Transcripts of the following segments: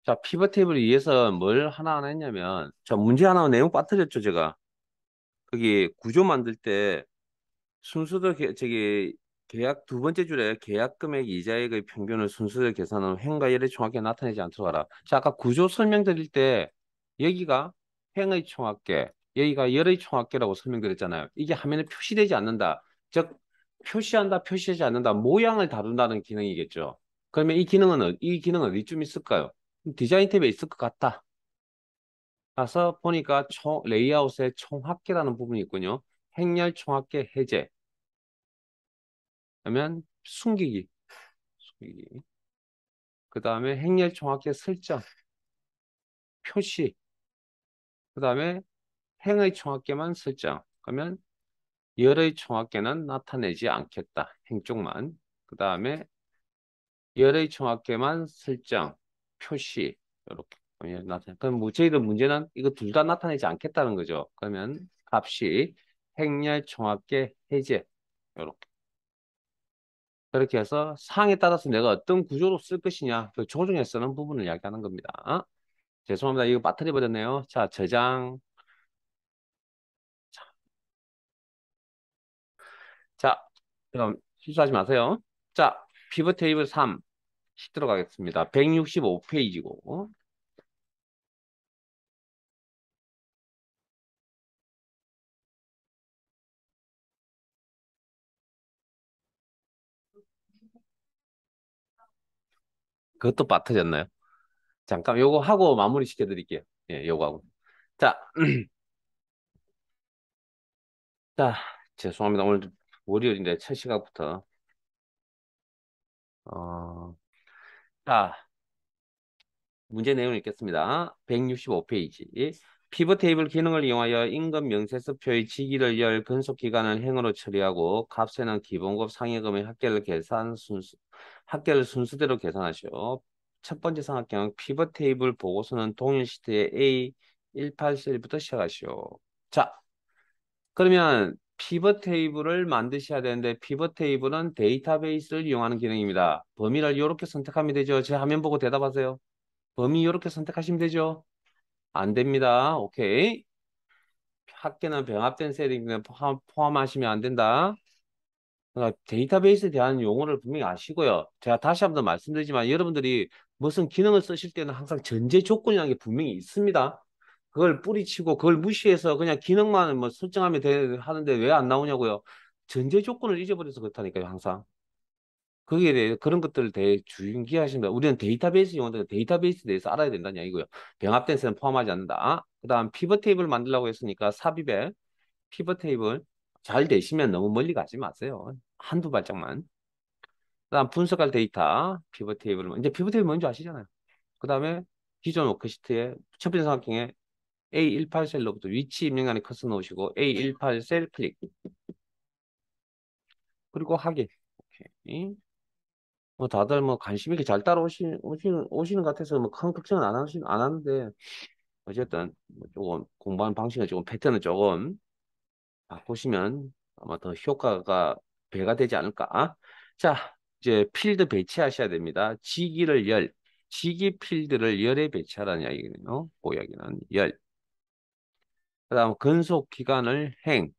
자, 피벗 테이블을 위해서 뭘 하나하나 했냐면, 자, 문제 하나 내용 빠뜨렸죠, 제가. 거기 구조 만들 때 순수도 저기 계약 두 번째 줄에 계약 금액 이자액의 평균을 순수를 계산한 횡과 열의 총합계 나타내지 않도록 하라. 자, 아까 구조 설명드릴 때 여기가 횡의 총합계, 여기가 열의 총합계라고 설명드렸잖아요. 이게 화면에 표시되지 않는다. 즉 표시한다, 표시하지 않는다. 모양을 다룬다는 기능이겠죠. 그러면 이 기능은 어디쯤 있을까요? 디자인 탭에 있을 것 같다. 가서 보니까 레이아웃에 총합계라는 부분이 있군요. 행렬 총합계 해제. 그러면 숨기기. 그 다음에 행렬 총합계 설정, 표시. 그 다음에 행의 총합계만 설정. 그러면 열의 총합계는 나타내지 않겠다. 행 쪽만. 그 다음에 열의 총합계만 설정, 표시. 이렇게. 그럼 뭐 저희들 문제는 이거 둘 다 나타내지 않겠다는 거죠. 그러면 값이 행렬 총합계 해제. 이렇게. 그렇게 해서 사항에 따라서 내가 어떤 구조로 쓸 것이냐, 그 조정에 쓰는 부분을 이야기하는 겁니다. 죄송합니다. 이거 빠뜨려 버렸네요. 자, 저장. 자, 그럼 실수하지 마세요. 자, 피벗 테이블 3 들어가겠습니다. 165페이지고. 그것도 빠뜨렸나요? 잠깐 요거 하고 마무리 시켜드릴게요. 예, 요거 하고. 자, 자, 죄송합니다. 오늘 월요일인데 첫 시간부터. 어, 자, 문제 내용 읽겠습니다. 165페이지. 피벗 테이블 기능을 이용하여 임금 명세서표의 지기를 열 근속 기간을 행으로 처리하고 값에는 기본급 상여금의 합계를 순수대로 계산하시오. 첫 번째 삼각형 피벗 테이블 보고서는 동일 시트에 A18셀부터 시작하시오. 자, 그러면 피벗 테이블을 만드셔야 되는데 피벗 테이블은 데이터베이스를 이용하는 기능입니다. 범위를 이렇게 선택하면 되죠. 제 화면 보고 대답하세요. 범위 이렇게 선택하시면 되죠. 안 됩니다. 오케이. 학계는 병합된 셀링을 포함하시면 안 된다. 그러니까 데이터베이스에 대한 용어를 분명히 아시고요. 제가 다시 한번 더 말씀드리지만 여러분들이 무슨 기능을 쓰실 때는 항상 전제 조건이라는 게 분명히 있습니다. 그걸 뿌리치고 그걸 무시해서 그냥 기능만 뭐 설정하면 하는데 왜 안 나오냐고요. 전제 조건을 잊어버려서 그렇다니까요, 항상. 거기에 대해 그런 것들을 대해 주의하십니다. 우리는 데이터베이스 용어들 데이터베이스에 대해서 알아야 된다는 얘기고요. 병합된 셀은 포함하지 않는다. 그다음 피벗 테이블 만들려고 했으니까 삽입에 피벗 테이블 잘 되시면 너무 멀리 가지 마세요. 한두 발짝만. 그다음 분석할 데이터 피벗 테이블 이제 피벗 테이블 뭔지 아시잖아요. 그다음에 기존 워크시트에 첫 번째 삼각형에 A18셀로부터 위치 입력란에 커서 놓으시고 A18셀 클릭 그리고 확인. 오케이. 뭐 다들 뭐 관심 있게 잘 오시는 것 같아서 뭐 큰 걱정은 안 하는데 어쨌든 뭐 조금 공부하는 방식은 조금 패턴을 조금 바꾸시면 아마 더 효과가 배가 되지 않을까. 자, 이제 필드 배치하셔야 됩니다. 지기 필드를 열에 배치하라는 이야기거든요. 그 이야기는 열. 그다음 근속 기간을 행.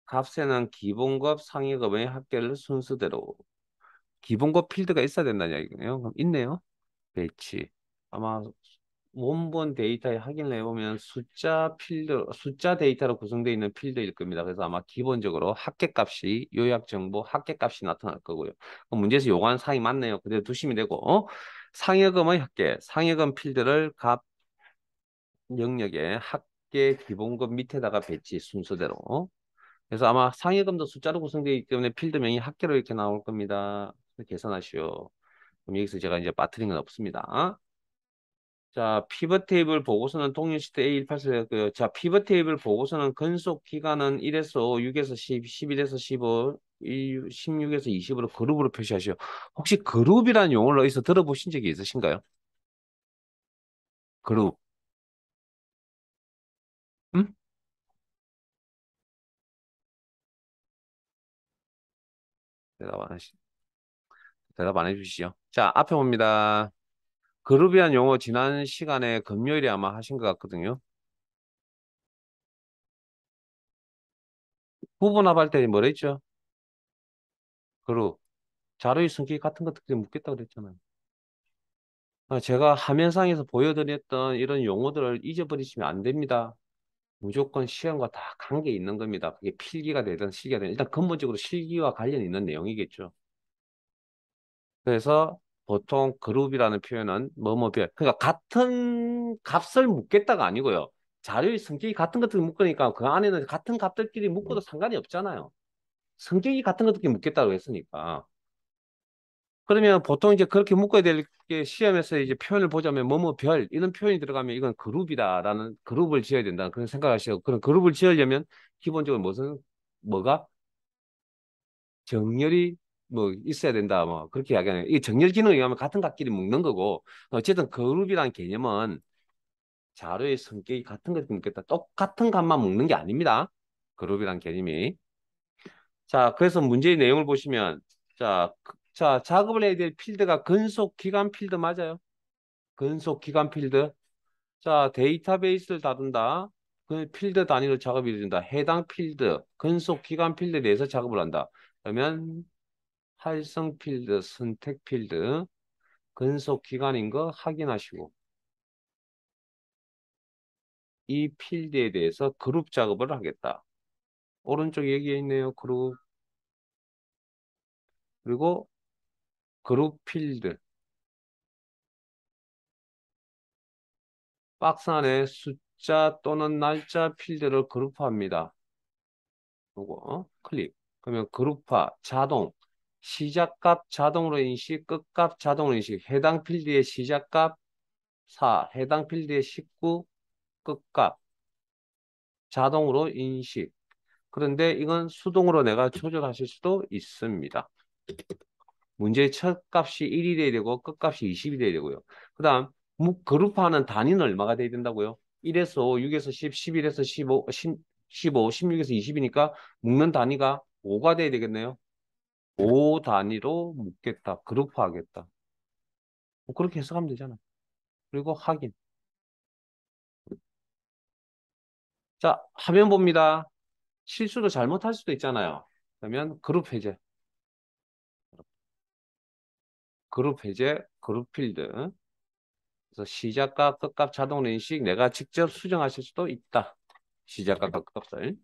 값에는 기본급 상위급의 합계를 순서대로. 기본급 필드가 있어야 된다는 이야기거든요. 그럼 있네요. 배치. 아마 원본 데이터에 확인을 해보면 숫자 데이터로 구성되어 있는 필드일 겁니다. 그래서 아마 기본적으로 합계값이, 요약정보 합계값이 나타날 거고요. 그럼 문제에서 요구하는 사항이 맞네요. 그대로 두시면 되고, 상여금의 합계, 상여금 필드를 값 영역에 합계 기본급 밑에다가 배치 순서대로. 그래서 아마 상여금도 숫자로 구성되어 있기 때문에 필드명이 합계로 이렇게 나올 겁니다. 계산하시오. 그럼 여기서 제가 이제 빠뜨린 건 없습니다. 자, 피벗 테이블 보고서는 동일 시대 A18였고요. 자, 피벗 테이블 보고서는 근속 기간은 1에서 5, 6에서 10, 11에서 15, 16에서 20으로 그룹으로 표시하시오. 혹시 그룹이라는 용어를 어디서 들어보신 적이 있으신가요? 그룹. 음? 대답 안 하시. 대답 안 해주시죠. 자, 앞에 봅니다. 그룹이란 용어 지난 시간에 금요일에 아마 하신 것 같거든요. 구분합할 때 뭐라 했죠? 그룹. 자료의 성격 같은 것들이 묻겠다고 그랬잖아요. 제가 화면상에서 보여드렸던 이런 용어들을 잊어버리시면 안 됩니다. 무조건 시험과 다 관계 있는 겁니다. 그게 필기가 되든 실기가 되든 일단 근본적으로 실기와 관련 있는 내용이겠죠. 그래서 보통 그룹이라는 표현은 뭐뭐별 그러니까 같은 값을 묻겠다가 아니고요. 자료의 성격이 같은 것들을 묶으니까 그 안에는 같은 값들끼리 묶어도 상관이 없잖아요. 성격이 같은 것들끼리 묶겠다고 했으니까. 그러면 보통 이제 그렇게 묶어야 될 게 시험에서 이제 표현을 보자면 뭐뭐별 이런 표현이 들어가면 이건 그룹이다라는 그룹을 지어야 된다 그런 생각하시고 그런 그룹을 지으려면 기본적으로 무슨 뭐가 정렬이 뭐 있어야 된다 뭐 그렇게 이야기하는 이 정렬 기능에 의하면 같은 값끼리 묶는 거고 어쨌든 그룹이라는 개념은 자료의 성격이 같은 것을 묶겠다 똑같은 값만 묶는 게 아닙니다. 그룹이라는 개념이 자 그래서 문제의 내용을 보시면 자 작업을 해야 될 필드가 근속 기간 필드 맞아요. 근속 기간 필드 자 데이터베이스를 다룬다. 그 필드 단위로 작업이 이루어진다. 해당 필드 근속 기간 필드에 대해서 작업을 한다. 그러면 활성 필드, 선택 필드, 근속 기간인 거 확인하시고 이 필드에 대해서 그룹 작업을 하겠다. 오른쪽 여기에 있네요. 그룹 그리고 그룹 필드 박스 안에 숫자 또는 날짜 필드를 그룹화합니다. 요거 클릭. 그러면 그룹화 자동 시작값 자동으로 인식, 끝값 자동으로 인식. 해당 필드의 시작값 4, 해당 필드의 19, 끝값 자동으로 인식. 그런데 이건 수동으로 내가 조절하실 수도 있습니다. 문제의 첫 값이 1이 돼야 되고 끝값이 20이 돼야 되고요. 그 다음 그룹화하는 단위는 얼마가 돼야 된다고요? 1에서 5, 6에서 10, 11에서 15, 15, 16에서 20이니까 묶는 단위가 5가 돼야 되겠네요. 5 단위로 묶겠다. 그룹화하겠다. 뭐 그렇게 해석하면 되잖아. 그리고 확인. 자, 화면 봅니다. 실수로 잘못할 수도 있잖아요. 그러면 그룹 해제. 그룹 해제, 그룹 필드. 그래서 시작과 끝값 자동 인식 내가 직접 수정하실 수도 있다. 시작과 끝값을.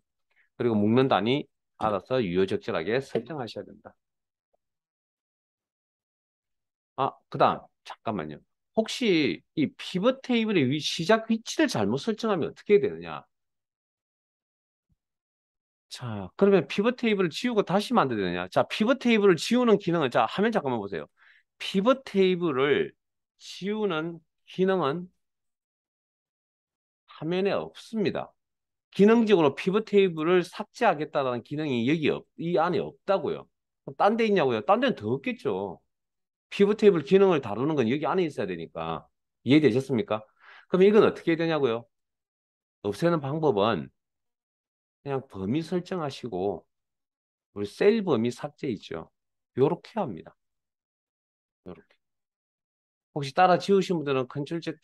그리고 묶는 단위 알아서 유효적절하게 설정하셔야 된다. 그다음 잠깐만요. 혹시 이 피벗 테이블의 시작 위치를 잘못 설정하면 어떻게 되느냐? 자, 그러면 피벗 테이블을 지우고 다시 만들어야 되느냐? 자, 피벗 테이블을 지우는 기능은 자, 화면 잠깐만 보세요. 피벗 테이블을 지우는 기능은 화면에 없습니다. 기능적으로 피벗 테이블을 삭제하겠다는 기능이 이 안에 없다고요. 딴 데 있냐고요? 딴 데는 더 없겠죠. 피벗 테이블 기능을 다루는 건 여기 안에 있어야 되니까. 이해되셨습니까? 그럼 이건 어떻게 해야 되냐고요? 없애는 방법은 그냥 범위 설정하시고 우리 셀 범위 삭제 있죠. 요렇게 합니다. 요렇게. 혹시 따라 지우신 분들은 컨트롤 Z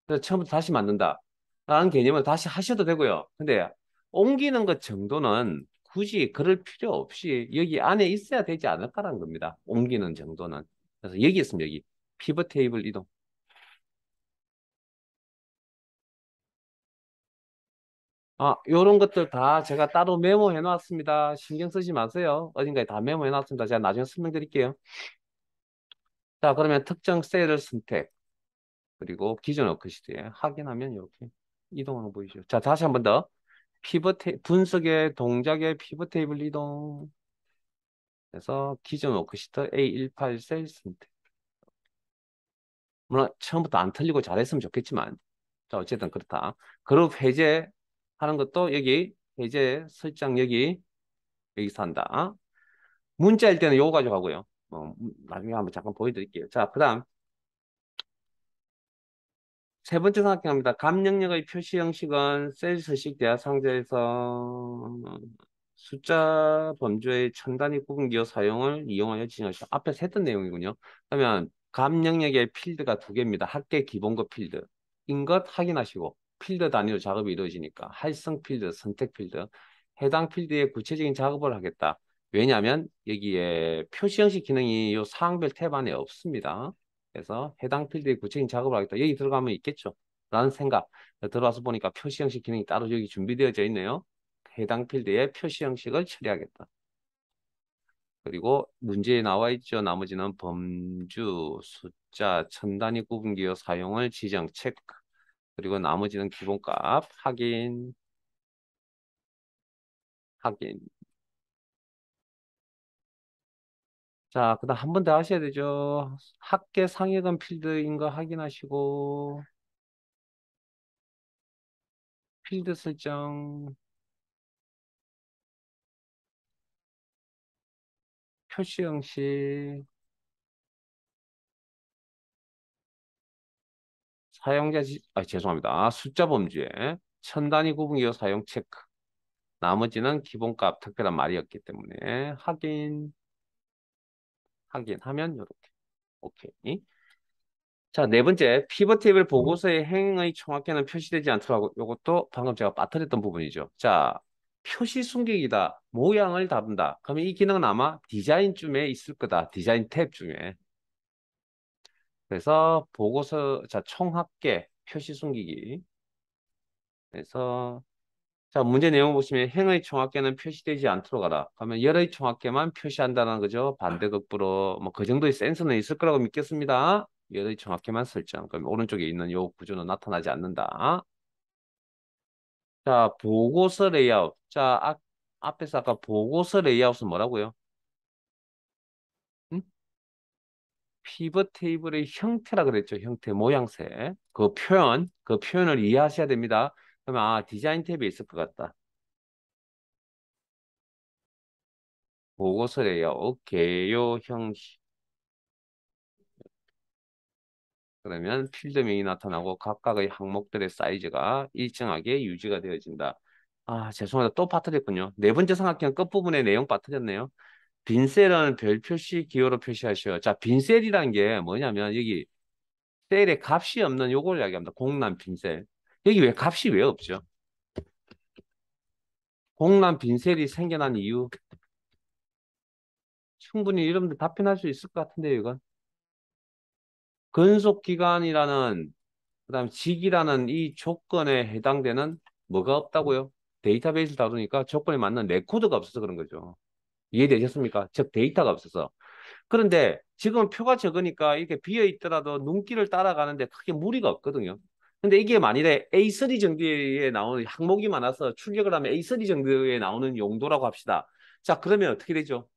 그래서 처음부터 다시 만든다. 라는 개념을 다시 하셔도 되고요. 근데 옮기는 것 정도는 굳이 그럴 필요 없이 여기 안에 있어야 되지 않을까라는 겁니다. 옮기는 정도는. 그래서 여기 있습니다. 여기. 피벗 테이블 이동. 요런 것들 다 제가 따로 메모해 놨습니다. 신경 쓰지 마세요. 어딘가에 다 메모해 놨습니다. 제가 나중에 설명드릴게요. 자, 그러면 특정 셀을 선택. 그리고 기존 워크시트에 확인하면 이렇게 이동하는 거 보이죠. 자, 다시 한 번 더. 분석의 동작의 피벗 테이블 이동. 그래서 기존 워크시트 A18 셀 선택. 물론 처음부터 안 틀리고 잘했으면 좋겠지만, 자, 어쨌든 그렇다. 그룹 해제하는 것도 여기 해제 설정 여기서 한다. 문자일 때는 요거 가져가고요. 나중에 한번 잠깐 보여드릴게요. 자, 그 다음 세 번째 생각합니다. 감 영역의 표시 형식은 셀 서식 대화 상자에서 숫자 범주의 천 단위 구분기호 사용을 이용하여 지정하시오. 앞에서 했던 내용이군요. 그러면 감 영역의 필드가 두 개입니다. 합계 기본급 필드. 인 것 확인하시고 필드 단위로 작업이 이루어지니까 활성 필드, 선택 필드. 해당 필드에 구체적인 작업을 하겠다. 왜냐하면 여기에 표시 형식 기능이 요 사항별 탭 안에 없습니다. 그래서 해당 필드에 구체적인 작업을 하겠다. 여기 들어가면 있겠죠. 라는 생각. 들어와서 보니까 표시 형식 기능이 따로 여기 준비되어져 있네요. 해당 필드의 표시 형식을 처리하겠다. 그리고 문제에 나와 있죠. 나머지는 범주, 숫자, 천 단위 구분기호 사용을 지정, 체크. 그리고 나머지는 기본값, 확인, 확인. 자, 그 다음 한 번 더 하셔야 되죠. 합계 상위권 필드인 거 확인하시고, 필드 설정, 표시 형식, 죄송합니다. 숫자 범주에 천 단위 구분기호 사용 체크. 나머지는 기본값 특별한 말이었기 때문에 확인하면 이렇게 오케이. 자, 네 번째 피벗 테이블 보고서의 행의 총합계는 표시되지 않더라고. 이것도 방금 제가 빠뜨렸던 부분이죠. 자, 표시 숨기기다. 모양을 다룬다. 그러면 이 기능은 아마 디자인쯤에 있을 거다. 디자인 탭 중에. 그래서 보고서 자 총합계 표시 숨기기. 그래서 자, 문제 내용 보시면 행의 총합계는 표시되지 않도록 하라. 그러면 열의 총합계만 표시한다는 거죠. 반대급부로 뭐 그 정도의 센스는 있을 거라고 믿겠습니다. 열의 총합계만 설정. 그럼 오른쪽에 있는 요 구조는 나타나지 않는다. 자, 보고서 레이아웃. 자, 앞에서 아까 보고서 레이아웃은 뭐라고요? 응? 피벗 테이블의 형태라 그랬죠. 형태, 모양새. 그 표현을 이해하셔야 됩니다. 그러면 디자인 탭에 있을 것 같다. 보고서 레이아웃, 개요 형식. 그러면 필드명이 나타나고 각각의 항목들의 사이즈가 일정하게 유지가 되어진다. 죄송합니다. 또 빠뜨렸군요. 네 번째 삼각형 끝부분에 내용 빠뜨렸네요. 빈 셀은 별 표시 기호로 표시하시오. 자, 빈 셀이란 게 뭐냐면 여기 셀에 값이 없는 요걸 이야기합니다. 공란 빈 셀. 여기 왜 값이 왜 없죠? 공란 빈 셀이 생겨난 이유 충분히 여러분들 답변할 수 있을 것 같은데요, 이건. 근속기간이라는 그다음에 직이라는 이 조건에 해당되는 뭐가 없다고요? 데이터베이스를 다루니까 조건에 맞는 레코드가 없어서 그런 거죠. 이해되셨습니까? 즉 데이터가 없어서. 그런데 지금 표가 적으니까 이렇게 비어 있더라도 눈길을 따라가는데 크게 무리가 없거든요. 근데 이게 만일에 A3 정도에 나오는 항목이 많아서 출력을 하면 A3 정도에 나오는 용도라고 합시다. 자, 그러면 어떻게 되죠?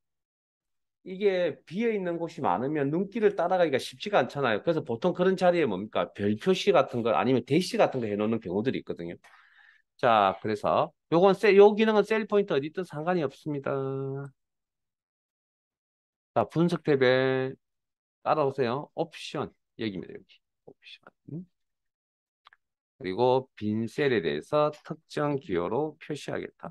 이게 비어 있는 곳이 많으면 눈길을 따라가기가 쉽지가 않잖아요. 그래서 보통 그런 자리에 뭡니까? 별 표시 같은 거 아니면 대시 같은 거 해놓는 경우들이 있거든요. 자, 그래서 요 기능은 셀 포인트 어디 있든 상관이 없습니다. 자, 분석 탭에 따라오세요. 옵션 여기입니다. 여기 옵션. 그리고 빈 셀에 대해서 특정 기호로 표시하겠다.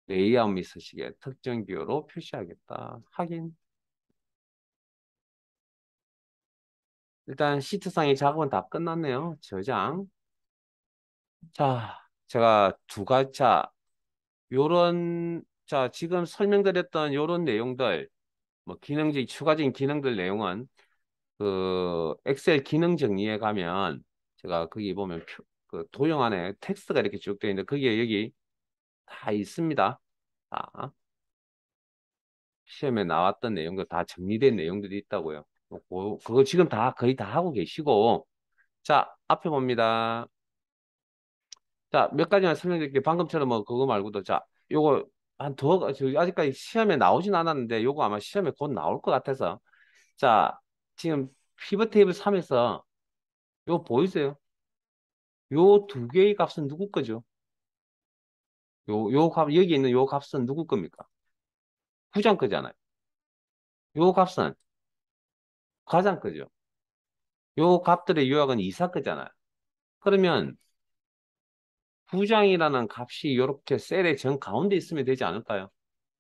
레이아웃 및 서식에 특정 기호로 표시하겠다. 확인. 일단 시트상의 작업은 다 끝났네요. 저장. 자, 제가 두 가지, 지금 설명드렸던 요런 내용들, 뭐, 추가적인 기능들 내용은, 엑셀 기능 정리에 가면, 제가 거기 보면, 도형 안에 텍스트가 이렇게 쭉 되어 있는데, 거기에 여기 다 있습니다. 자, 시험에 나왔던 내용들 다 정리된 내용들이 있다고요. 그거 지금 거의 다 하고 계시고, 자, 앞에 봅니다. 자, 몇 가지만 설명드릴게요. 방금처럼 뭐 그거 말고도 요거 아직까지 시험에 나오진 않았는데 요거 아마 시험에 곧 나올 것 같아서 자, 지금 피벗 테이블 3에서 요거 보이세요? 요 두 개의 값은 누구 거죠? 여기 있는 요 값은 누구 겁니까? 부장 거잖아요. 요 값은 과장 거죠. 요 값들의 요약은 이사 거잖아요. 그러면 부장이라는 값이 이렇게 셀의 정 가운데 있으면 되지 않을까요?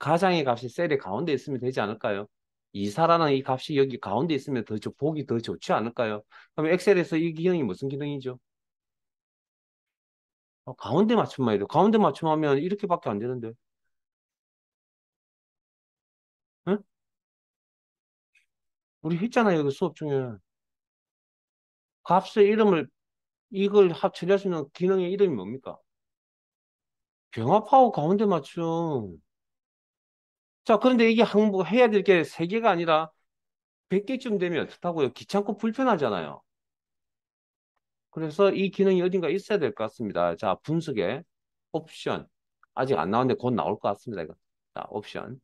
가장의 값이 셀의 가운데 있으면 되지 않을까요? 이사라는 이 값이 여기 가운데 있으면 보기 더 좋지 않을까요? 그럼 엑셀에서 이 기능이 무슨 기능이죠? 가운데 맞춤만 해도 가운데 맞춤하면 이렇게밖에 안 되는데. 응? 우리 했잖아요, 여기 수업 중에. 값의 이름을 이걸 처리할 수 있는 기능의 이름이 뭡니까? 병합하고 가운데 맞춤. 자, 그런데 이게 항목 해야 될 게 세개가 아니라 100개쯤 되면 어떡하고요? 귀찮고 불편하잖아요. 그래서 이 기능이 어딘가 있어야 될 것 같습니다. 자, 분석에 옵션. 아직 안 나왔는데 곧 나올 것 같습니다. 이거. 자, 옵션.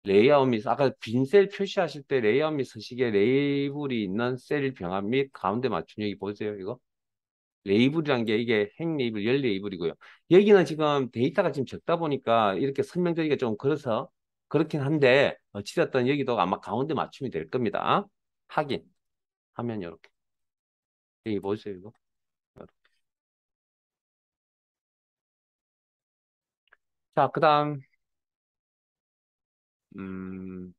레이아웃 및, 아까 빈 셀 표시하실 때 레이아웃 및 서식에 레이블이 있는 셀 병합 및 가운데 맞춤. 여기 보세요, 이거. 레이블이란 게 이게 행 레이블, 열 레이블이고요. 여기는 지금 데이터가 지금 적다 보니까 이렇게 설명드리기가 좀 그래서 그렇긴 한데 어찌됐든 여기도 아마 가운데 맞춤이 될 겁니다. 확인 하면 이렇게. 여기 보세요, 이거. 자, 그다음 음,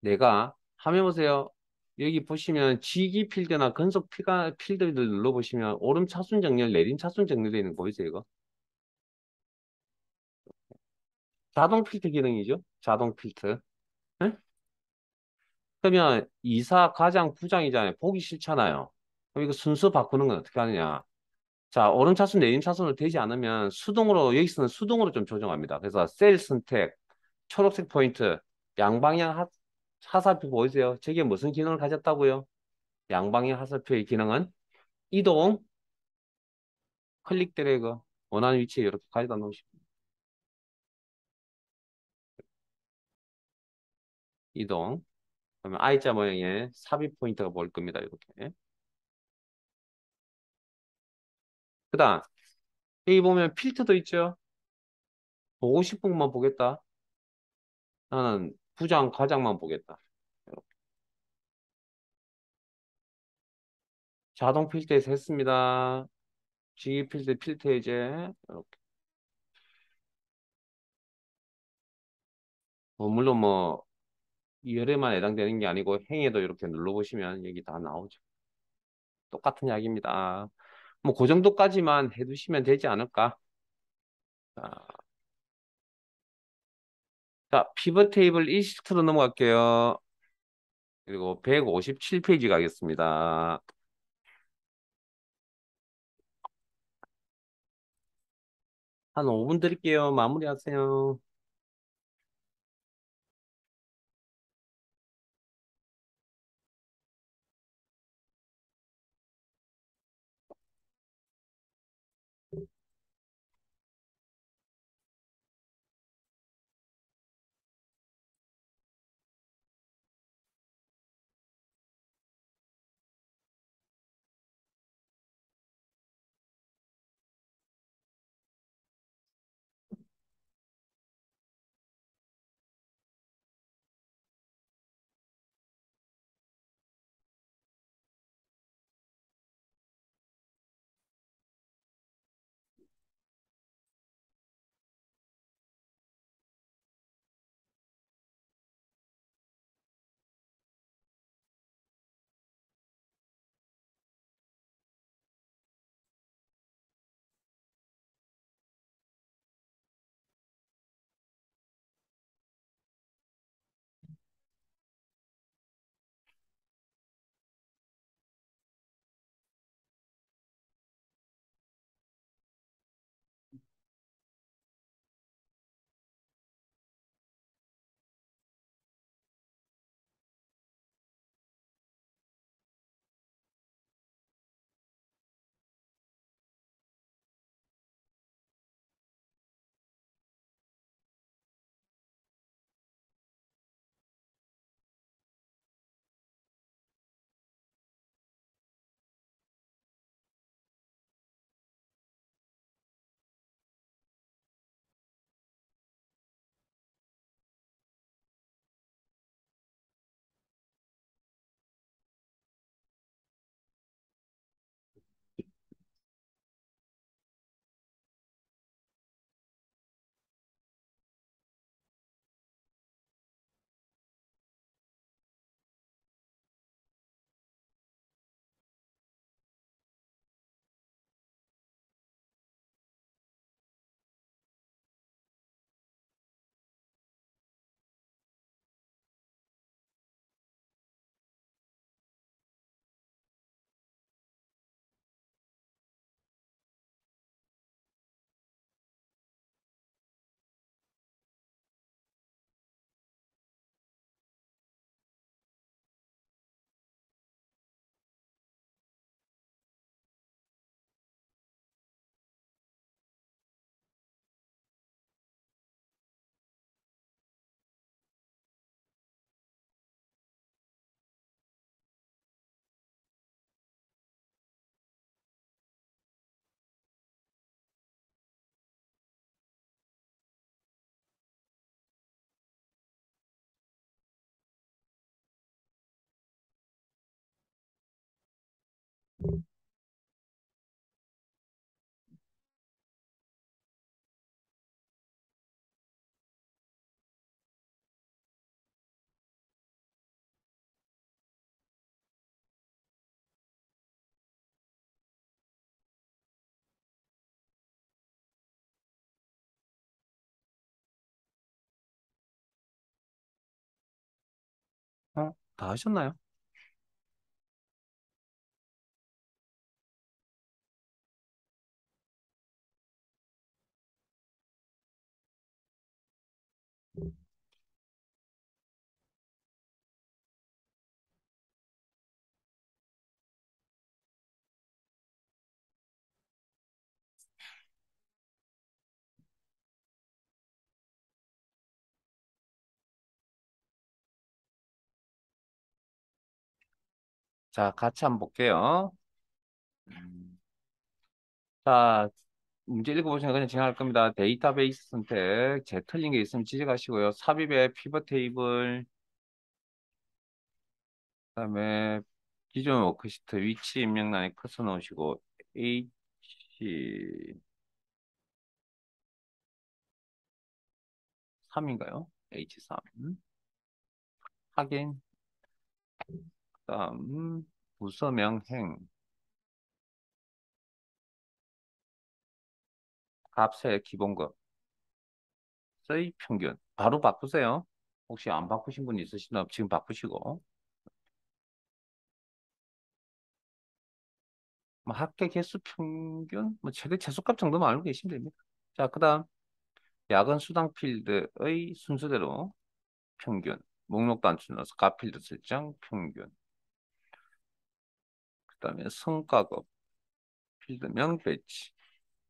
내가 화면 보세요. 여기 보시면 지기 필드나 근속 필드를 눌러보시면 오름 차순 정렬, 내림 차순 정렬되어 있는 거 보이세요, 이거? 자동 필터 기능이죠. 자동 필터. 네? 그러면 이사, 과장, 부장이잖아요. 보기 싫잖아요. 그럼 이거 순서 바꾸는 건 어떻게 하느냐? 자, 오른 차순, 내림 차순으로 되지 않으면 수동으로, 여기서는 수동으로 좀 조정합니다. 그래서 셀 선택, 초록색 포인트, 양방향 하살표 보이세요? 저게 무슨 기능을 가졌다고요? 양방향 하살표의 기능은 이동, 클릭 드래그, 원하는 위치에 이렇게 가져다 놓으시고, 이동. 그러면 I자 모양의 삽입 포인트가 보일 겁니다. 이렇게. 그 다음, 여기 보면 필터도 있죠? 보고 싶은 것만 보겠다. 나는 부장, 과장만 보겠다. 이렇게. 자동 필터에서 했습니다. G 필터, 필터 이제, 이렇게. 물론 뭐, 열에만 해당되는 게 아니고, 행에도 이렇게 눌러보시면 여기 다 나오죠. 똑같은 이야기입니다. 뭐, 그 정도까지만 해두시면 되지 않을까? 자, 자, 피벗 테이블 1시트로 넘어갈게요. 그리고 157페이지 가겠습니다. 한 5분 드릴게요. 마무리하세요. 다 하셨나요? 자, 같이 한번 볼게요. 음. 자, 문제 읽어보시면 그냥 진행할 겁니다. 데이터베이스 선택, 제 틀린 게 있으면 지적하시고요. 삽입의 피벗 테이블, 그다음에 기존 워크시트 위치 입력란에 커서 넣으시고 H3인가요? H3 확인. 그다음 부서명 행 값의 기본값의 평균 바로 바꾸세요. 혹시 안 바꾸신 분 있으시면 지금 바꾸시고 뭐 합계 개수 평균 뭐 최대 최소값 정도만 알고 계시면 됩니다. 자, 그다음 야근 수당 필드의 순서대로 평균 목록 단추 넣어서 값 필드 설정 평균 그다음에 성과급 필드명 배치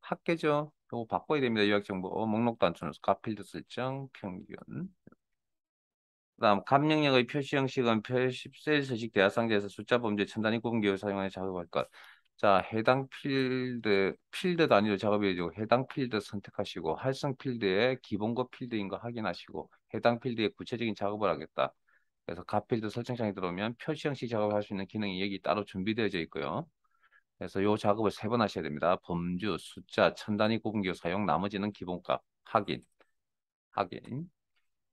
합계죠. 요거 바꿔야 됩니다. 요약 정보 목록 단추 넣어서 값 필드 설정 평균 그다음 감명령의 표시 형식은 표시 셀 서식 대하상자에서 숫자 범죄 첨단위 구분 기호를 사용하여 작업할 것. 자, 해당 필드 단위로 작업해 주고 해당 필드 선택하시고 활성 필드의 기본급 필드인 거 확인하시고 해당 필드의 구체적인 작업을 하겠다. 그래서 각 필드 설정창에 들어오면 표시 형식 작업을 할 수 있는 기능이 여기 따로 준비되어져 있고요. 그래서 이 작업을 세 번 하셔야 됩니다. 범주, 숫자, 첨단위 구분 기호 사용, 나머지는 기본값 확인, 확인.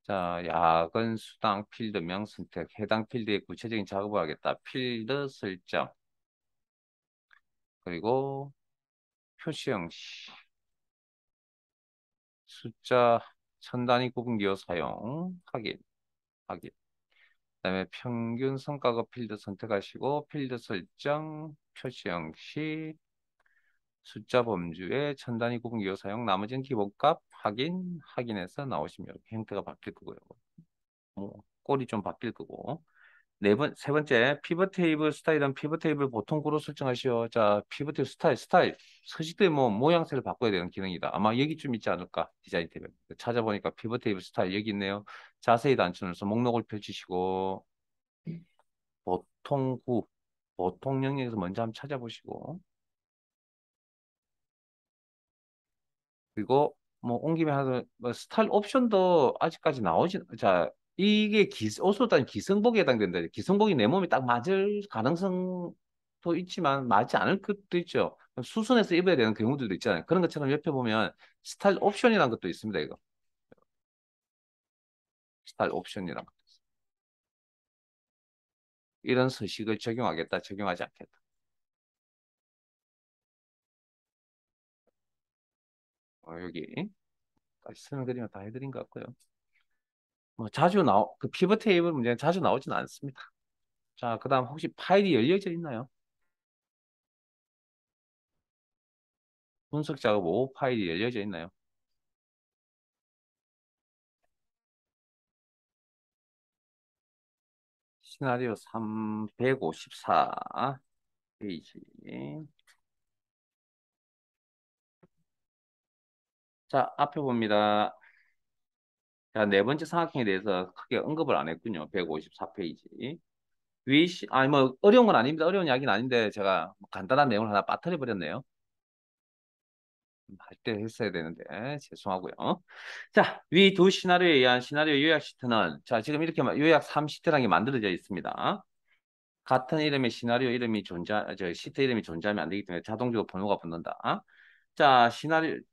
자, 야근 수당 필드명 선택. 해당 필드에 구체적인 작업을 하겠다. 필드 설정. 그리고 표시 형식. 숫자 천 단위 구분기호 사용. 확인. 확인. 그다음에 평균 성과급 필드 선택하시고 필드 설정, 표시 형식, 숫자 범주에 천 단위 구분기호 사용. 나머지는 기본값 확인. 확인해서 나오시면 이렇게 형태가 바뀔 거고요. 뭐 꼴이 좀 바뀔 거고. 세 번째, 피벗 테이블 스타일은 피벗 테이블 보통 구로 설정하시오. 자, 피벗 테이블 스타일. 서식도의 뭐 모양새를 바꿔야 되는 기능이다. 아마 여기쯤 있지 않을까? 디자인 탭에. 찾아보니까 피벗 테이블 스타일 여기 있네요. 자세히 단추해서 목록을 펼치시고 보통 구, 보통 영역에서 먼저 한번 찾아보시고 그리고 뭐 온 김에 하나 뭐 스타일 옵션도 아직까지 자 이게 옷으로 따지면 기성복에 해당된다. 기성복이 내 몸에 딱 맞을 가능성도 있지만 맞지 않을 것도 있죠. 수선해서 입어야 되는 경우들도 있잖아요. 그런 것처럼 옆에 보면 스타일 옵션이라는 것도 있습니다. 이거 스타일 옵션이라는 것도 있습니다. 이런 서식을 적용하겠다, 적용하지 않겠다. 여기 설명드리면 다 해드린 것 같고요. 뭐 그 피벗 테이블 문제는 자주 나오지는 않습니다. 자, 그다음 혹시 파일이 열려져 있나요? 분석 작업 5 파일이 열려져 있나요? 시나리오 354 페이지. 자, 앞에 봅니다. 자, 네 번째 삼각형에 대해서 크게 언급을 안 했군요. 154 페이지. 아니, 뭐, 어려운 건 아닙니다. 어려운 이야기는 아닌데, 제가 뭐 간단한 내용을 하나 빠뜨려 버렸네요. 할 때 했어야 되는데, 죄송하고요. 자, 위 두 시나리오에 의한 시나리오 요약 시트는, 자, 지금 이렇게 요약 3시트라는 게 만들어져 있습니다. 같은 이름의 시나리오 이름이 시트 이름이 존재하면 안 되기 때문에 자동적으로 번호가 붙는다. 자,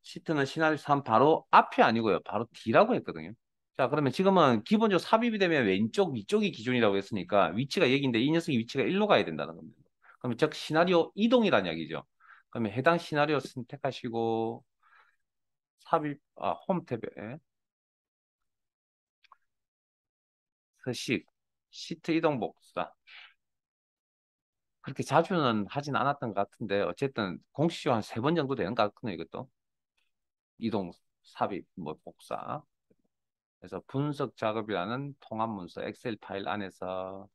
시트는 시나리오 3 바로 앞이 아니고요. 바로 D라고 했거든요. 자, 그러면 지금은 기본적으로 삽입이 되면 왼쪽, 위쪽이 기준이라고 했으니까 위치가 여기인데 이 녀석이 위치가 일로 가야 된다는 겁니다. 그러면 즉 시나리오 이동이라는 이야기죠. 그러면 해당 시나리오 선택하시고 홈 탭에 서식, 시트 이동 복사. 그렇게 자주는 하진 않았던 것 같은데 어쨌든 공식적으로 한 세 번 정도 되는 것 같거든요. 이것도 이동 삽입 뭐 복사. 그래서 분석 작업이라는 통합 문서 엑셀 파일 안에서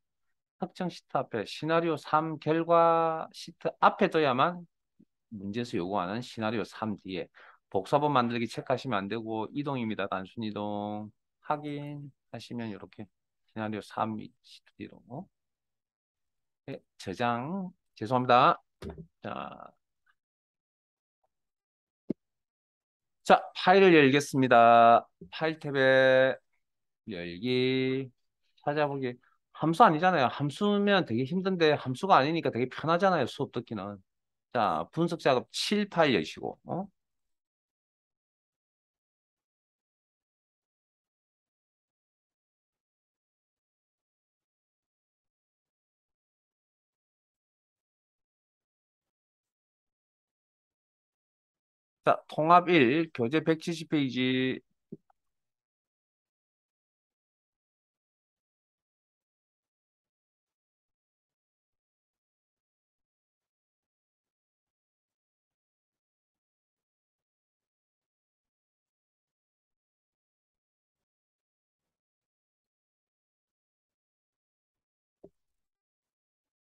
특정 시트 앞에 시나리오 3 결과 시트 앞에 둬야만 문제에서 요구하는 시나리오 3 뒤에 복사본 만들기 체크하시면 안 되고 이동입니다. 단순 이동 확인하시면 이렇게 시나리오 3 시트 뒤로 네, 저장 죄송합니다. 자, 자 파일을 열겠습니다. 파일 탭에 열기 찾아보기 함수 아니잖아요. 함수면 되게 힘든데 함수가 아니니까 되게 편하잖아요. 수업 듣기는. 자, 분석 작업 7 파일 여시고 자, 통합 1 교재 170페이지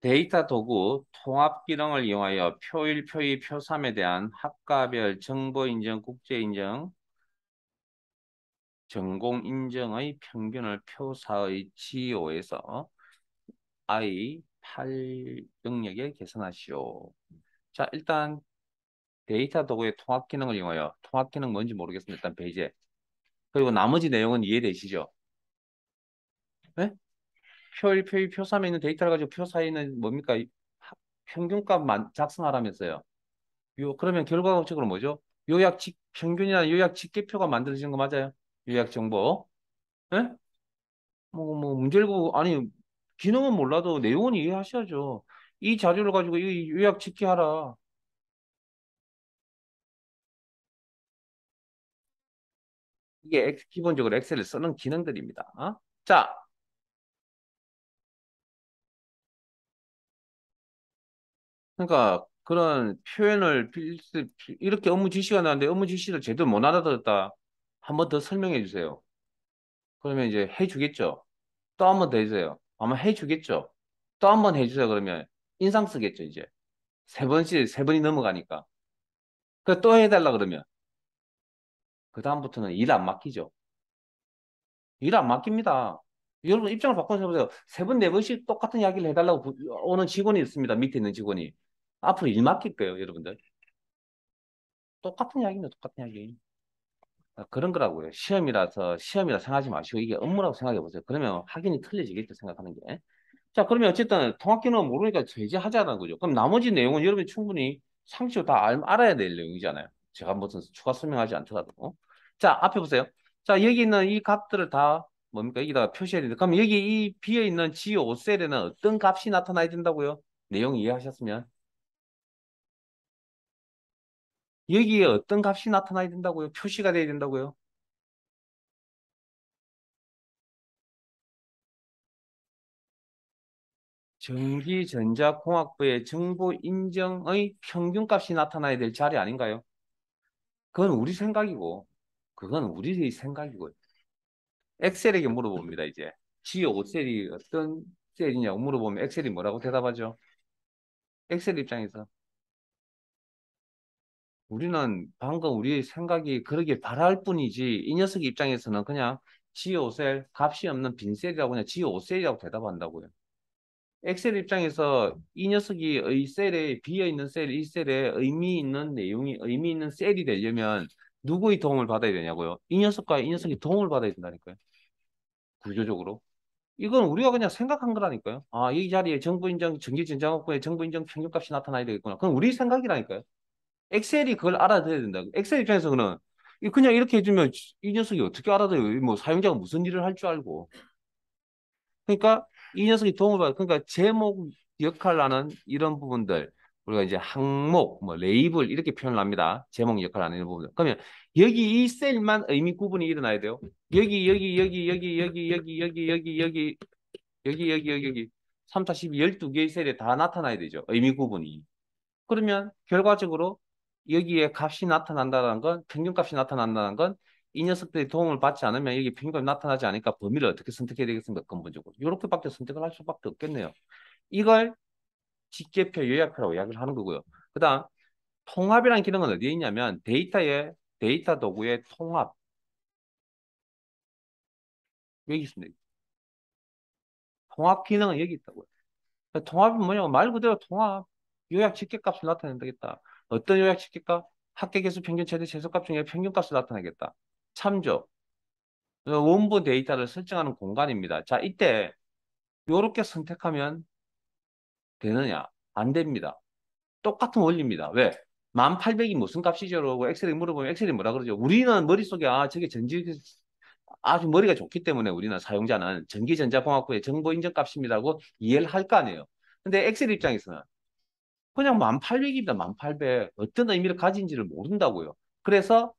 데이터 도구 통합 기능을 이용하여 표일, 표의, 표삼에 대한 학과별 정보 인정, 국제 인정, 전공 인정의 평균을 표사의 GO에서 I 8 영역에 계산하시오. 자, 일단 데이터 도구의 통합 기능을 이용하여 통합 기능 뭔지 모르겠습니다. 일단 페이지에. 그리고 나머지 내용은 이해되시죠? 네? 표일, 표의, 표삼에 있는 데이터를 가지고 표 사이는 뭡니까? 평균값만 작성하라면서요. 그러면 결과적으로 뭐죠? 평균이나 요약 집계표가 만들어지는 거 맞아요? 요약 정보. 예? 뭐, 문제고, 아니, 기능은 몰라도 내용은 이해하셔야죠. 이 자료를 가지고 이 요약 집계하라. 이게 기본적으로 엑셀을 쓰는 기능들입니다. 자, 그러니까 그런 표현을 이렇게 업무 지시가 나왔는데 업무 지시를 제대로 못 알아들었다. 한 번 더 설명해 주세요. 그러면 이제 해주겠죠. 또 한 번 더 해주세요. 아마 해주겠죠. 또 한 번 해주세요. 그러면 인상 쓰겠죠, 이제. 세 번씩, 세 번이 넘어가니까. 그 또 해달라 그러면. 그다음부터는 일 안 맡기죠. 일 안 맡깁니다. 여러분 입장을 바꿔서 해보세요. 세 번, 네 번씩 똑같은 이야기를 해달라고 오는 직원이 있습니다. 밑에 있는 직원이. 앞으로 일 맡길 거예요, 여러분들. 똑같은 이야기입니다, 똑같은 이야기. 그런 거라고요. 시험이라 생각하지 마시고 이게 업무라고 생각해 보세요. 그러면 확인이 틀려지겠죠, 생각하는 게. 자, 그러면 어쨌든 통합 기능은 모르니까 제재하자는 거죠. 그럼 나머지 내용은 여러분이 충분히 상식으로 다 알아야 될 내용이잖아요. 제가 무슨 추가 설명하지 않더라도. 자, 앞에 보세요. 자, 여기 있는 이 값들을 다 뭡니까? 여기다가 표시해야 되는데 그럼 여기 이 비어 있는 G5셀에는 어떤 값이 나타나야 된다고요? 내용 이해하셨으면 여기에 어떤 값이 나타나야 된다고요? 표시가 돼야 된다고요? 전기전자공학부의 정보 인정의 평균값이 나타나야 될 자리 아닌가요? 그건 우리 생각이고, 그건 우리의 생각이고, 엑셀에게 물어봅니다, 이제. G5셀이 어떤 셀이냐고 물어보면 엑셀이 뭐라고 대답하죠? 엑셀 입장에서. 우리는 방금 우리의 생각이 그러길 바랄 뿐이지, 이 녀석 입장에서는 그냥 G5셀, 값이 없는 빈 셀이라고 그냥 G5셀이라고 대답한다고요. 엑셀 입장에서 이 녀석이 이 셀에 비어있는 셀, 이 셀에 의미 있는 내용이 의미 있는 셀이 되려면 누구의 도움을 받아야 되냐고요? 이 녀석과 이 녀석이 도움을 받아야 된다니까요. 구조적으로. 이건 우리가 그냥 생각한 거라니까요. 아, 이 자리에 정부 인정, 전기전자업부의 정부 인정 평균값이 나타나야 되겠구나. 그건 우리 생각이라니까요. 엑셀이 그걸 알아들어야 된다. 엑셀 입장에서는 그냥 이렇게 해주면 이 녀석이 어떻게 알아들어요? 뭐 사용자가 무슨 일을 할 줄 알고. 그러니까 이 녀석이 도움을 받아. 그러니까 제목 역할을 하는 이런 부분들 우리가 이제 항목, 뭐 레이블 이렇게 표현을 합니다. 제목 역할을 하는 이런 부분들. 그러면 여기 이 셀만 의미 구분이 일어나야 돼요. 여기 여기 3, 4, 12, 12개의 셀에 다 나타나야 되죠. 의미 구분이. 그러면 결과적으로 여기에 값이 나타난다는 건 평균값이 나타난다는 건 이 녀석들이 도움을 받지 않으면 여기 평균값이 나타나지 않으니까 범위를 어떻게 선택해야 되겠습니까? 근본적으로. 이렇게밖에 선택을 할 수밖에 없겠네요. 이걸 직계표 요약표라고 이야기를 하는 거고요. 그다음 통합이라는 기능은 어디에 있냐면 데이터 도구의 통합 여기 있습니다. 통합 기능은 여기 있다고요. 통합은 뭐냐면 말 그대로 통합 요약 직계값을 나타내면 되겠다. 어떤 요약 직계값? 합계계수 평균 최대 최소값 중에 평균값을 나타내겠다. 참조 원본 데이터를 설정하는 공간입니다. 자, 이때 이렇게 선택하면 되느냐? 안 됩니다. 똑같은 원리입니다. 왜? 1800이 무슨 값이죠? 라고 엑셀이 물어보면 엑셀이 뭐라 그러죠? 우리는 머릿속에 저게 아주 머리가 좋기 때문에 우리는 사용자는 전기전자공학부의 정보인정값입니다고 이해를 할 거 아니에요. 근데 엑셀 입장에서는 그냥 1800입니다. 1800. 어떤 의미를 가진지를 모른다고요. 그래서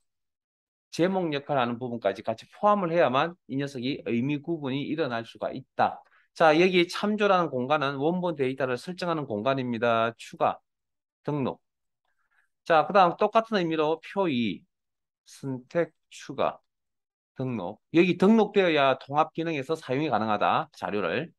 제목 역할을 하는 부분까지 같이 포함을 해야만 이 녀석이 의미 구분이 일어날 수가 있다. 자, 여기 참조라는 공간은 원본 데이터를 설정하는 공간입니다. 추가, 등록. 자, 그 다음 똑같은 의미로 표2, 선택, 추가, 등록. 여기 등록되어야 통합 기능에서 사용이 가능하다. 자료를.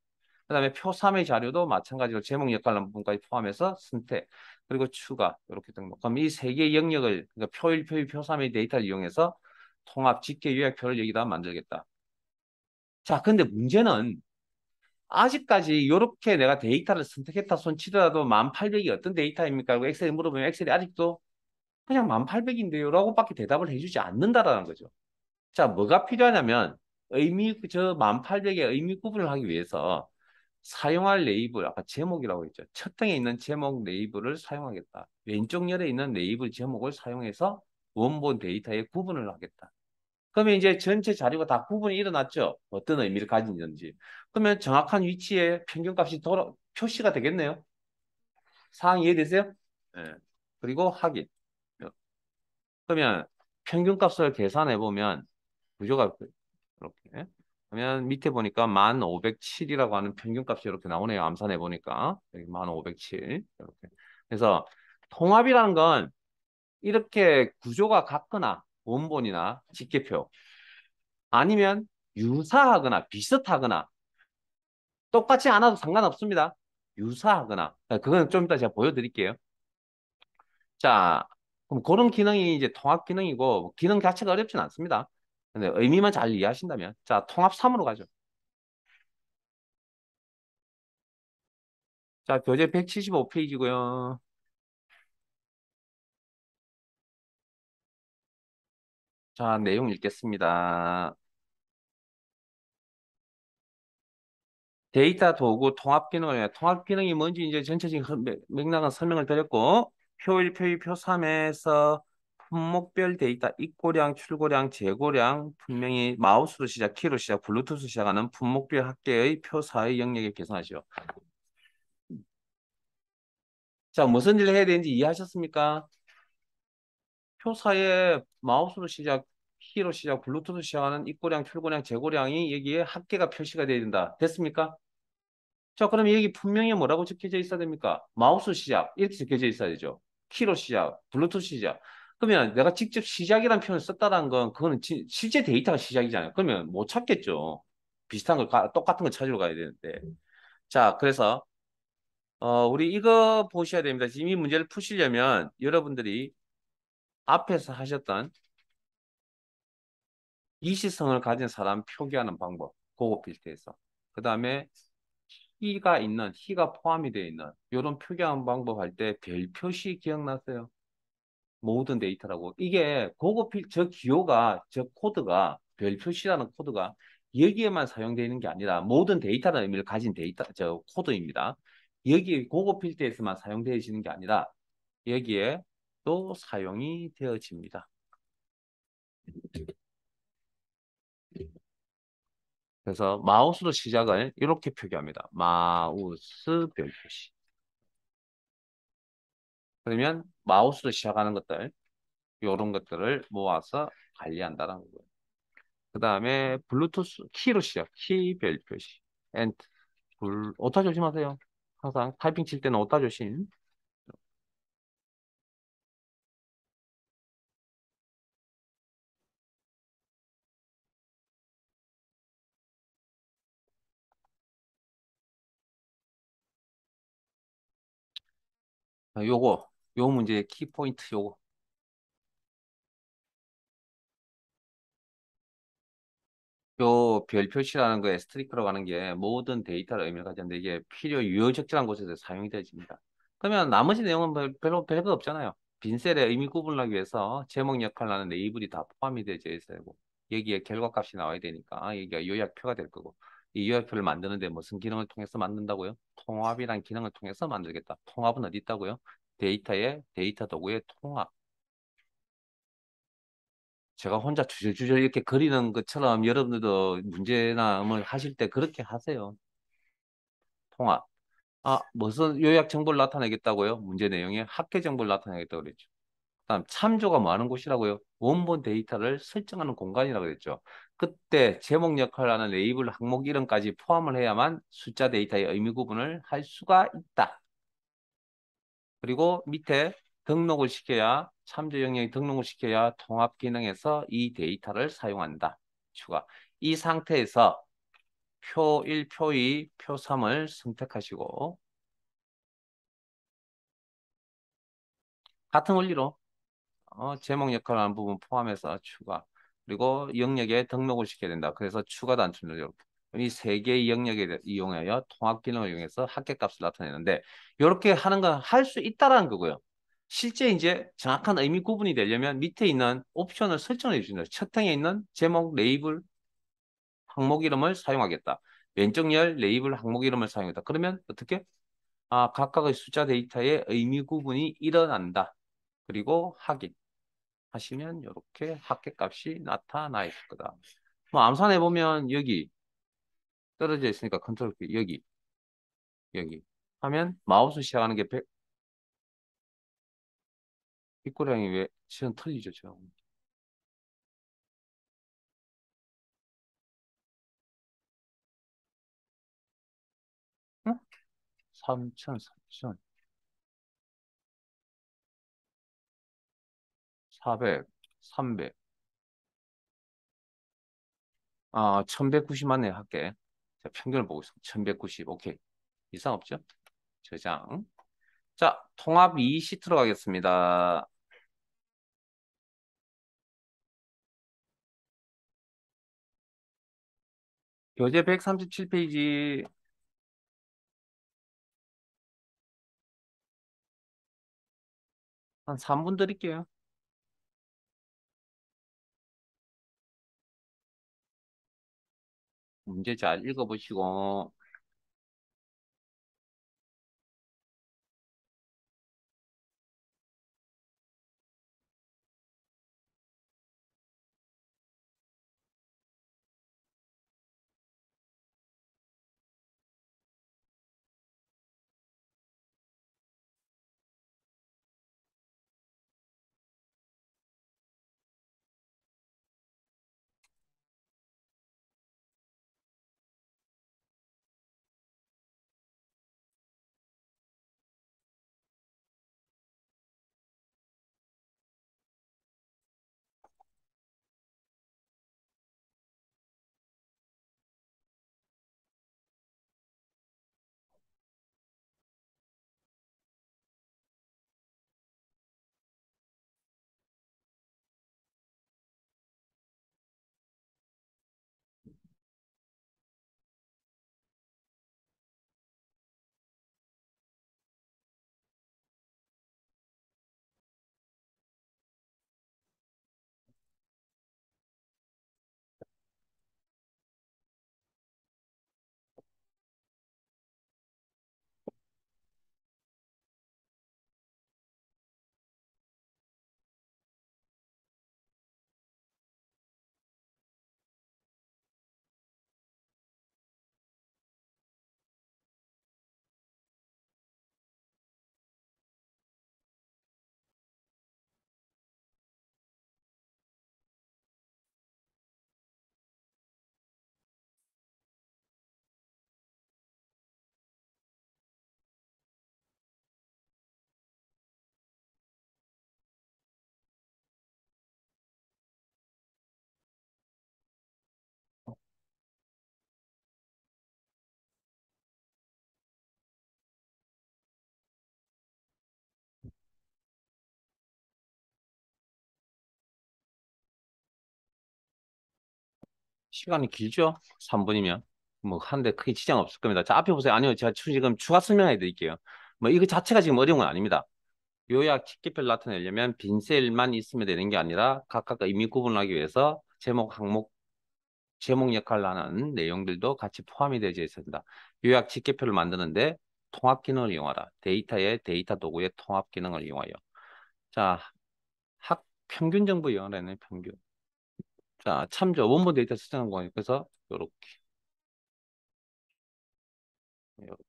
그 다음에 표3의 자료도 마찬가지로 제목 역할하는 부분까지 포함해서 선택, 그리고 추가, 이렇게 등록. 그럼 이 세 개의 영역을, 그러니까 표1, 표2, 표3의 데이터를 이용해서 통합 직계 요약표를 여기다 만들겠다. 자, 근데 문제는 아직까지 이렇게 내가 데이터를 선택했다 손치더라도 1800이 어떤 데이터입니까? 라고 엑셀에 물어보면 엑셀이 아직도 그냥 1800인데요 라고 밖에 대답을 해주지 않는다라는 거죠. 자, 뭐가 필요하냐면 저 1800의 의미 구분을 하기 위해서 사용할 레이블, 아까 제목이라고 했죠. 첫 등에 있는 제목 레이블을 사용하겠다. 왼쪽 열에 있는 레이블 제목을 사용해서 원본 데이터의 구분을 하겠다. 그러면 이제 전체 자료가 다 구분이 일어났죠. 어떤 의미를 가진지. 그러면 정확한 위치에 평균값이 표시가 되겠네요. 상황 이해되세요? 네. 그리고 확인. 그러면 평균값을 계산해 보면 구조가 이렇게. 그러면 밑에 보니까 1507이라고 하는 평균값이 이렇게 나오네요. 암산해 보니까. 여기 1507. 이렇게. 그래서 통합이라는 건 이렇게 구조가 같거나 원본이나 직계표 아니면 유사하거나 비슷하거나 똑같지 않아도 상관없습니다. 유사하거나 그건 좀 이따 제가 보여드릴게요. 자, 그럼 그런 기능이 이제 통합 기능이고 기능 자체가 어렵진 않습니다. 근데 의미만 잘 이해하신다면 자, 통합 3으로 가죠. 자, 교재 175페이지고요. 자, 내용 읽겠습니다. 데이터 도구 통합 기능을 통합 기능이 뭔지 이제 전체적인 맥락은 설명을 드렸고 표1, 표2, 표3에서 품목별 데이터 입고량, 출고량, 재고량 분명히 마우스로 시작, 키로 시작, 블루투스 시작하는 품목별 합계의 표4의 영역에 계산하시오. 자, 무슨 일을 해야 되는지 이해하셨습니까? 표4에 마우스로 시작, 키로 시작, 블루투스 시작하는 입고량, 출고량, 재고량이 여기에 합계가 표시가 되어야 된다. 됐습니까? 자, 그럼 여기 분명히 뭐라고 적혀져 있어야 됩니까? 마우스 시작. 이렇게 적혀져 있어야 되죠. 키로 시작, 블루투스 시작. 그러면 내가 직접 시작이라는 표현을 썼다는 건 그거는 실제 데이터가 시작이잖아요. 그러면 못 찾겠죠. 비슷한 걸, 똑같은 걸 찾으러 가야 되는데. 자, 그래서, 우리 이거 보셔야 됩니다. 지금 이 문제를 푸시려면 여러분들이 앞에서 하셨던 이시성을 가진 사람 표기하는 방법. 그거 필터에서. 그 다음에 희가 포함이 되어 있는 이런 표기하는 방법 할 때 별 표시 기억나세요? 모든 데이터라고. 이게 저 기호가, 저 코드가, 별 표시라는 코드가 여기에만 사용되어 있는 게 아니라 모든 데이터라는 의미를 가진 저 코드입니다. 여기 고급 필터에서만 사용되어지는 게 아니라 여기에 또 사용이 되어집니다. 그래서 마우스로 시작을 이렇게 표기합니다. 마우스 별 표시. 그러면 마우스로 시작하는 것들, 이런 것들을 모아서 관리한다는 거고요. 그 다음에 블루투스 키로 시작, 키 별 표시, 엔터. 오타 조심하세요. 항상 타이핑 칠 때는 오타 조심. 요거, 요 문제의 키포인트 요거. 요 별 표시라는 거에 스트리크라고 하는 게 모든 데이터를 의미를 가졌는데 이게 필요 유효적절한 곳에서 사용이 되어집니다. 그러면 나머지 내용은 별로 별거 없잖아요. 빈 셀에 의미 구분을 하기 위해서 제목 역할을 하는 레이블이 다 포함이 되어 있어요. 여기에 결과값이 나와야 되니까 여기가 요약표가 될 거고 이 요약표를 만드는데 무슨 기능을 통해서 만든다고요? 통합이란 기능을 통해서 만들겠다. 통합은 어디 있다고요? 데이터의 데이터 도구의 통합. 제가 혼자 주저주저 이렇게 그리는 것처럼 여러분들도 문제나 뭐 하실 때 그렇게 하세요. 통합. 아, 무슨 요약 정보를 나타내겠다고요? 문제 내용에 합계 정보를 나타내겠다고 그랬죠. 그다음 참조가 뭐 하는 곳이라고요? 원본 데이터를 설정하는 공간이라고 그랬죠. 그때 제목 역할을 하는 레이블 항목 이름까지 포함을 해야만 숫자 데이터의 의미 구분을 할 수가 있다. 그리고 밑에 등록을 시켜야 참조 영역에 등록을 시켜야 통합 기능에서 이 데이터를 사용한다. 추가. 이 상태에서 표 1, 표 2, 표 3을 선택하시고 같은 원리로 제목 역할을 하는 부분 포함해서 추가. 그리고 영역에 등록을 시켜야 된다. 그래서 추가 단추를 이렇게. 이 세 개의 영역에 이용하여 통합 기능을 이용해서 합계값을 나타내는데 이렇게 하는 건 할 수 있다라는 거고요. 실제 이제 정확한 의미 구분이 되려면 밑에 있는 옵션을 설정해 주시는 거예요. 첫 행에 있는 제목, 레이블, 항목 이름을 사용하겠다. 왼쪽 열 레이블 항목 이름을 사용했다. 그러면 어떻게? 아, 각각의 숫자 데이터의 의미 구분이 일어난다. 그리고 확인. 하시면 이렇게 합계값이 나타나 있을 거다. 뭐 암산해 보면 여기 떨어져 있으니까 컨트롤 키 여기 하면 마우스 시작하는 게 빅고량이 왜 지금 틀리죠, 저. 응? 3천, 3천, 400, 300. 아, 1190 맞네, 할게. 자, 평균을 보고 있습니다. 1190. 오케이. 이상 없죠? 저장. 자, 통합 2 시트로 가겠습니다. 교재 137페이지 한 3분 드릴게요. 문제 잘 읽어보시고 시간이 길죠? 3분이면. 뭐, 하는데 크게 지장 없을 겁니다. 자, 앞에 보세요. 아니요. 제가 지금 추가 설명해 드릴게요. 뭐, 이거 자체가 지금 어려운 건 아닙니다. 요약 직계표를 나타내려면 빈 셀만 있으면 되는 게 아니라 각각 의미 구분하기 위해서 제목, 항목, 제목 역할을 하는 내용들도 같이 포함이 되어 있습니다. 요약 직계표를 만드는데 통합 기능을 이용하라. 데이터의 데이터 도구의 통합 기능을 이용하여. 자, 학 평균 정보 이용하라는 평균. 자, 참조 원본 데이터 수정한 거니까 그래서 요렇게. 요렇게.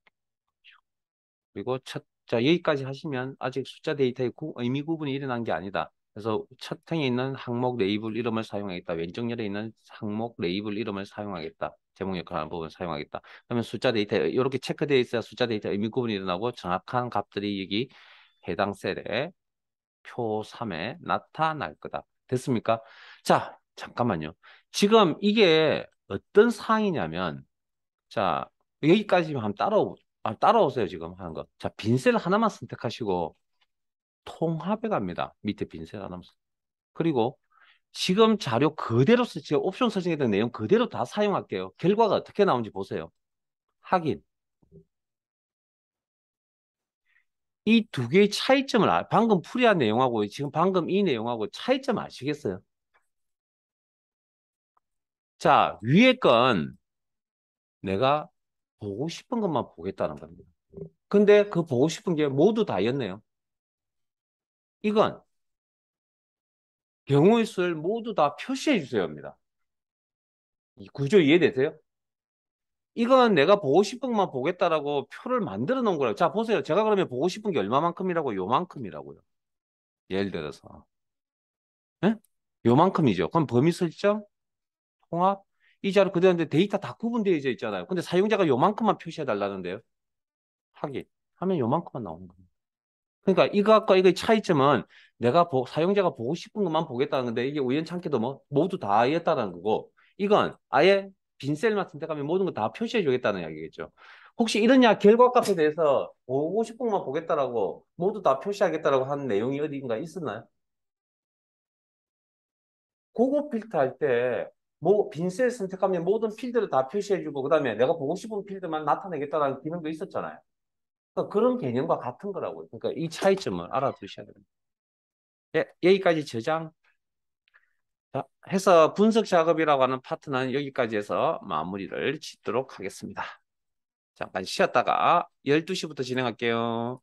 그리고 자, 여기까지 하시면 아직 숫자 데이터의 의미 구분이 일어난 게 아니다. 그래서 첫 행에 있는 항목 레이블 이름을 사용하겠다. 왼쪽 열에 있는 항목 레이블 이름을 사용하겠다. 제목 역할하는 부분 사용하겠다. 그러면 숫자 데이터 이렇게 체크되어 있어야 숫자 데이터 의미 구분이 일어나고 정확한 값들이 여기 해당 셀에 표 3에 나타날 거다. 됐습니까? 자, 잠깐만요. 지금 이게 어떤 사항이냐면 자, 여기까지 한번 따라오세요, 지금 하는 거. 자, 빈셀 하나만 선택하시고, 통합해 갑니다. 밑에 빈셀 하나만. 그리고 지금 자료 그대로 지금 옵션 설정했던 내용 그대로 다 사용할게요. 결과가 어떻게 나오는지 보세요. 확인. 이 두 개의 차이점을, 방금 풀이한 내용하고 지금 방금 이 내용하고 차이점 아시겠어요? 자, 위에 건 내가 보고 싶은 것만 보겠다는 겁니다. 근데 그 보고 싶은 게 모두 다였네요. 이건 경우의 수를 모두 다 표시해 주셔야 합니다. 이 구조 이해되세요? 이건 내가 보고 싶은 것만 보겠다라고 표를 만들어 놓은 거라고. 자, 보세요. 제가 그러면 보고 싶은 게 얼마만큼이라고? 요만큼이라고요. 예를 들어서. 예? 요만큼이죠. 그럼 범위 설정, 통합, 이 자료 그대로인데 데이터 다 구분되어 있잖아요. 근데 사용자가 요만큼만 표시해 달라는데요. 확인. 하면 요만큼만 나오는 겁니다. 그러니까 이거과 이거의 차이점은 내가 사용자가 보고 싶은 것만 보겠다는 건데 이게 우연찮게도 뭐 모두 다였다는 거고 이건 아예 빈 셀만 선택하면 모든 거 다 표시해 주겠다는 이야기겠죠. 혹시 이런 결과값에 대해서 보고 싶은 것만 보겠다라고 모두 다 표시하겠다라고 하는 내용이 어디인가 있었나요? 그거 필터 할 때 뭐 빈 셀 선택하면 모든 필드를 다 표시해 주고 그다음에 내가 보고 싶은 필드만 나타내겠다라는 기능도 있었잖아요. 그러니까 그런 개념과 같은 거라고요. 그러니까 이 차이점을 알아두셔야 됩니다. 예, 여기까지 저장. 자, 해서 분석 작업이라고 하는 파트는 여기까지 해서 마무리를 짓도록 하겠습니다. 잠깐 쉬었다가 12시부터 진행할게요.